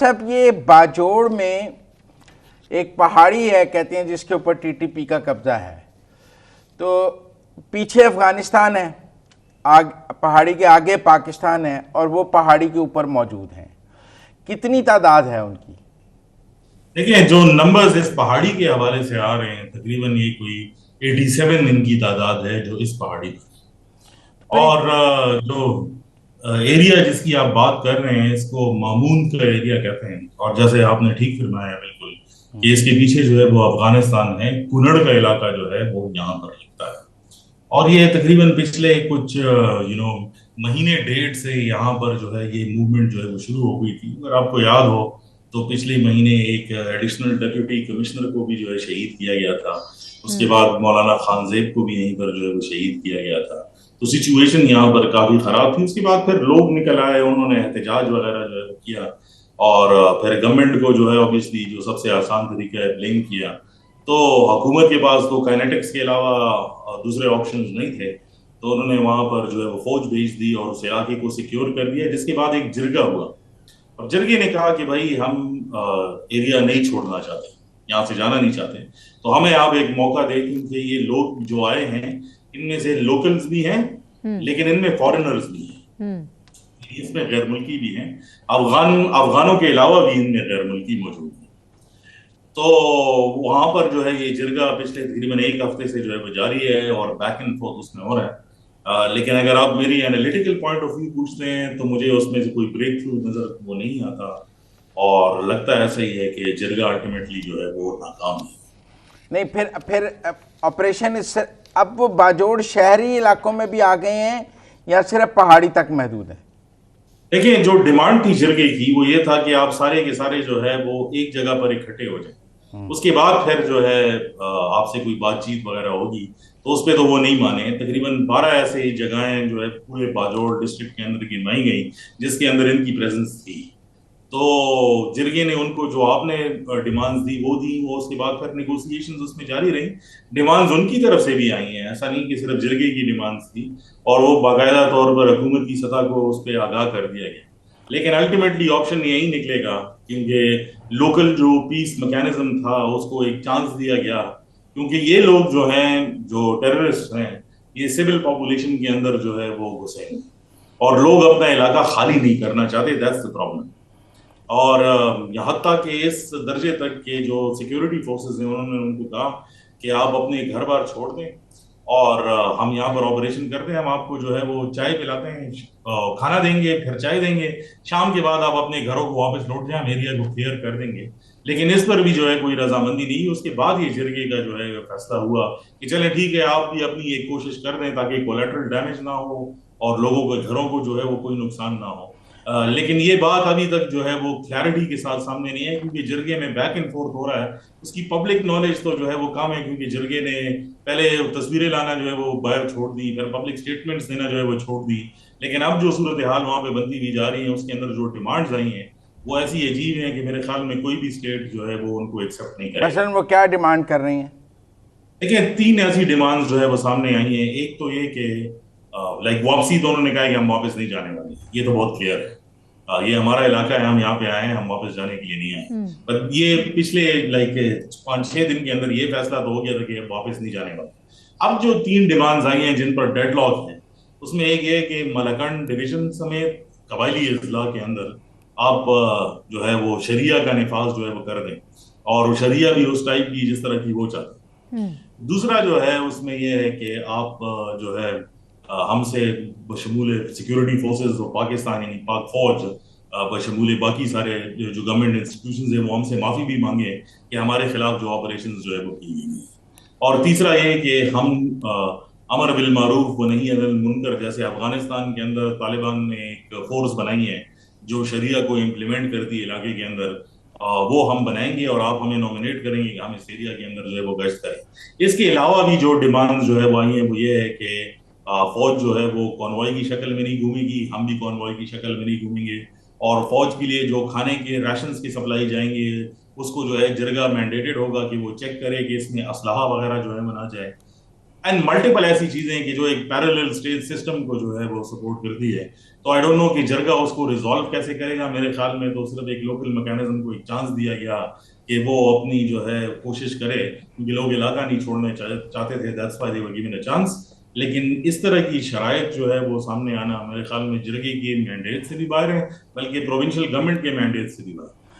صاحب یہ باجوڑ میں ایک پہاڑی ہے کہتے ہیں جس کے اوپر ٹی ٹی پی کا قبضہ ہے، تو پیچھے افغانستان ہے، پہاڑی کے آگے پاکستان ہے اور وہ پہاڑی کے اوپر موجود ہیں. کتنی تعداد ہے ان کی؟ دیکھیں جو نمبرز اس پہاڑی کے حوالے سے آ رہے ہیں تقریباً یہ کوئی 87 ان کی تعداد ہے جو اس پہاڑی پر. پھر اور جو ایریا جس کی آپ بات کر رہے ہیں اس کو مامون کا ایریا کہتے ہیں، اور جیسے آپ نے ٹھیک فرمایا ہے بالکل کہ اس کے پیچھے جو ہے وہ افغانستان ہے، کنڑ کا علاقہ جو ہے وہ یہاں پر لگتا ہے. اور یہ تقریباً پچھلے کچھ مہینے ڈیڑھ سے یہاں پر جو ہے یہ موومنٹ جو ہے وہ شروع ہو گئی تھی. اگر آپ کو یاد ہو تو پچھلے مہینے ایک ایڈیشنل ڈیپیوٹی کمشنر کو بھی جو ہے شہید کیا گیا تھا. اس کے بعد مولانا خان زیب کو بھی یہیں پر جو ہے وہ شہید کیا گیا تھا. تو سچویشن یہاں پر کافی خراب تھی. اس کے بعد پھر لوگ نکل آئے، انہوں نے احتجاج وغیرہ جو ہے وہ کیا، اور پھر گورنمنٹ کو جو ہے obviously جو سب سے آسان طریقہ ہے بلیم کیا. تو حکومت کے پاس تو کائنیٹکس کے علاوہ دوسرے آپشنز نہیں تھے، تو انہوں نے وہاں پر جو ہے وہ فوج بھیج دی اور اس علاقے کو سیکیور کر دیا. جس کے بعد ایک جرگہ ہوا، اور جرگے نے کہا کہ بھائی ہم ایریا نہیں چھوڑنا چاہتے، یہاں سے جانا نہیں چاہتے، تو ہمیں آپ ایک موقع دیں کیونکہ یہ لوگ جو آئے ہیں ان میں سے لوکلز بھی ہیں لیکن ان میں فارنرز بھی ہیں، اس میں غیر ملکی بھی ہیں، افغانوں کے علاوہ بھی ان میں غیر ملکی موجود ہیں. تو وہاں پر جو ہے یہ جرگہ پچھلے تقریباً ایک ہفتے سے جو ہے وہ جاری ہے اور بیک اینڈ فورتھ اس میں ہو رہا ہے. لیکن اگر آپ میری انالیٹیکل پوائنٹ آف ویو پوچھتے ہیں تو مجھے اس میں سے کوئی بریک تھرو نظر وہ نہیں آتا، اور لگتا ہے ایسا ہی ہے کہ جرگہ الٹیمیٹلی جو ہے وہ ناکام ہے. نہیں، پھر آپریشن اب وہ باجوڑ شہری علاقوں میں بھی آ گئے ہیں یا صرف پہاڑی تک محدود ہے؟ دیکھیں جو ڈیمانڈ تھی جرگے کی وہ یہ تھا کہ آپ سارے کے سارے جو ہے وہ ایک جگہ پر اکٹھے ہو جائیں. اس کے بعد پھر جو ہے آپ سے کوئی بات چیت وغیرہ ہوگی، تو اس پہ تو وہ نہیں مانے. تقریباً 12 ایسے جگہیں جو ہے پورے باجوڑ ڈسٹرکٹ کے اندر گنوائی گئی جس کے اندر ان کی پریزنس تھی. تو جرگے نے ان کو جو آپ نے ڈیمانڈز دی وہ دی، وہ اس کے بعد پھر نیگوسیشنز اس میں جاری رہی. ڈیمانڈز ان کی طرف سے بھی آئی ہیں، ایسا نہیں کہ صرف جرگے کی ڈیمانڈز تھی، اور وہ باقاعدہ طور پر حکومت کی سطح کو اس پہ آگاہ کر دیا گیا. لیکن الٹیمیٹلی آپشن یہی نکلے گا کیونکہ لوکل جو پیس میکینزم تھا اس کو ایک چانس دیا گیا، کیونکہ یہ لوگ جو ہیں جو ٹیررسٹ ہیں یہ سول پاپولیشن کے اندر جو ہے وہ گھسیں گے، اور لوگ اپنا علاقہ خالی نہیں کرنا چاہتے. That's the problem. اور حتیٰ کہ اس درجے تک کہ جو سیکیورٹی فورسز ہیں انہوں نے ان کو کہا کہ آپ اپنے گھر بار چھوڑ دیں اور ہم یہاں پر آپریشن کرتے ہیں، ہم آپ کو جو ہے وہ چائے پلاتے ہیں، کھانا دیں گے، پھر چائے دیں گے، شام کے بعد آپ اپنے گھروں کو واپس لوٹ جائیں، ہم ایریا کو کلیئر کر دیں گے. لیکن اس پر بھی جو ہے کوئی رضامندی نہیں. اس کے بعد یہ جرگے کا جو ہے فیصلہ ہوا کہ چلیں ٹھیک ہے، آپ بھی اپنی ایک کوشش کر دیں تاکہ کولیٹرل ڈیمیج نہ ہو اور لوگوں کے گھروں کو جو ہے وہ کوئی نقصان نہ ہو. لیکن یہ بات ابھی تک جو ہے وہ کلیئرٹی کے ساتھ سامنے نہیں ہے، کیونکہ جرگے میں بیک اینڈ فورتھ ہو رہا ہے. اس کی پبلک نالج تو جو ہے وہ کم ہے، کیونکہ جرگے نے پہلے تصویریں لانا جو ہے وہ باہر چھوڑ دی، پھر پبلک سٹیٹمنٹس دینا جو ہے وہ چھوڑ دی. لیکن اب جو صورتحال وہاں پہ بنتی ہوئی جا رہی ہے اس کے اندر جو ڈیمانڈز آئی ہیں وہ ایسی عجیب ہیں کہ میرے خیال میں کوئی بھی اسٹیٹ جو ہے وہ ان کو ایکسیپٹ نہیں کرے گا. مثلاً وہ کیا ڈیمانڈ کر رہی ہیں؟ دیکھیں 3 ایسی ڈیمانڈز جو ہے وہ سامنے آئی ہیں. ایک تو یہ کہ واپسی تو انہوں نے کہا کہ ہم واپس نہیں جانے والے، یہ تو بہت کلیئر ہے. یہ ہمارا علاقہ ہے، ہم یہاں پہ آئے ہیں، ہم واپس جانے کے لیے نہیں آئے. پر یہ پچھلے 5-6 دن کے اندر یہ فیصلہ تو ہو گیا تھا کہ ہم واپس نہیں جانے والے. اب جو 3 ڈیمانڈز آئی ہیں جن پر ڈیڈ لاک ہیں، اس میں ایک یہ کہ ملکنڈ ڈویژن سمیت قبائلی اضلاع کے اندر آپ جو ہے وہ شریعہ کا نفاذ جو ہے وہ کر دیں، اور شریعہ بھی اس ٹائپ کی جس طرح کی وہ چاہتے ہیں. دوسرا جو ہے اس میں یہ ہے کہ آپ جو ہے ہم سے بشمول سیکیورٹی فورسز اور پاکستان یعنی پاک فوج بشمول باقی سارے جو گورنمنٹ انسٹیٹیوشنز ہیں وہ ہم سے معافی بھی مانگے کہ ہمارے خلاف جو آپریشنز جو ہے وہ کی گئی ہیں. اور تیسرا یہ کہ ہم امر بالمعروف و نہی عن المنکر جیسے افغانستان کے اندر طالبان نے ایک فورس بنائی ہے جو شریعہ کو امپلیمنٹ کرتی ہے علاقے کے اندر، وہ ہم بنائیں گے اور آپ ہمیں نومینیٹ کریں گے کہ ہم اس ایریا کے اندر جو ہے وہ گشت کریں. اس کے علاوہ بھی جو ڈیمانڈ جو ہے وہ آئی ہیں وہ یہ ہے کہ فوج جو ہے وہ کانوائے کی شکل میں نہیں گھومے گی، ہم بھی کانوائے کی شکل میں نہیں گھومیں گے، اور فوج کے لیے جو کھانے کے ریشنز کی سپلائی جائیں گے اس کو جو ہے جرگہ مینڈیٹڈ ہوگا کہ وہ چیک کرے کہ اس میں اسلحہ وغیرہ جو ہے وہ نہ جائے. اینڈ ملٹیپل ایسی چیزیں کہ جو ایک پیرالل اسٹیٹ سسٹم کو جو ہے وہ سپورٹ کرتی ہے. تو آئی ڈونٹ نو کہ جرگا اس کو ریزالو کیسے کرے گا. میرے خیال میں تو صرف ایک لوکل میکینزم کو ایک چانس دیا گیا کہ وہ اپنی جو ہے کوشش کرے, کیونکہ لوگ علاقہ نہیں چھوڑنے چاہتے تھے, that's why they were given a chance. لیکن اس طرح کی شرائط جو ہے وہ سامنے آنا میرے خیال میں جرگے کی مینڈیٹ سے بھی باہر ہے, بلکہ پروونشل گورنمنٹ کے مینڈیٹ سے بھی باہر ہے.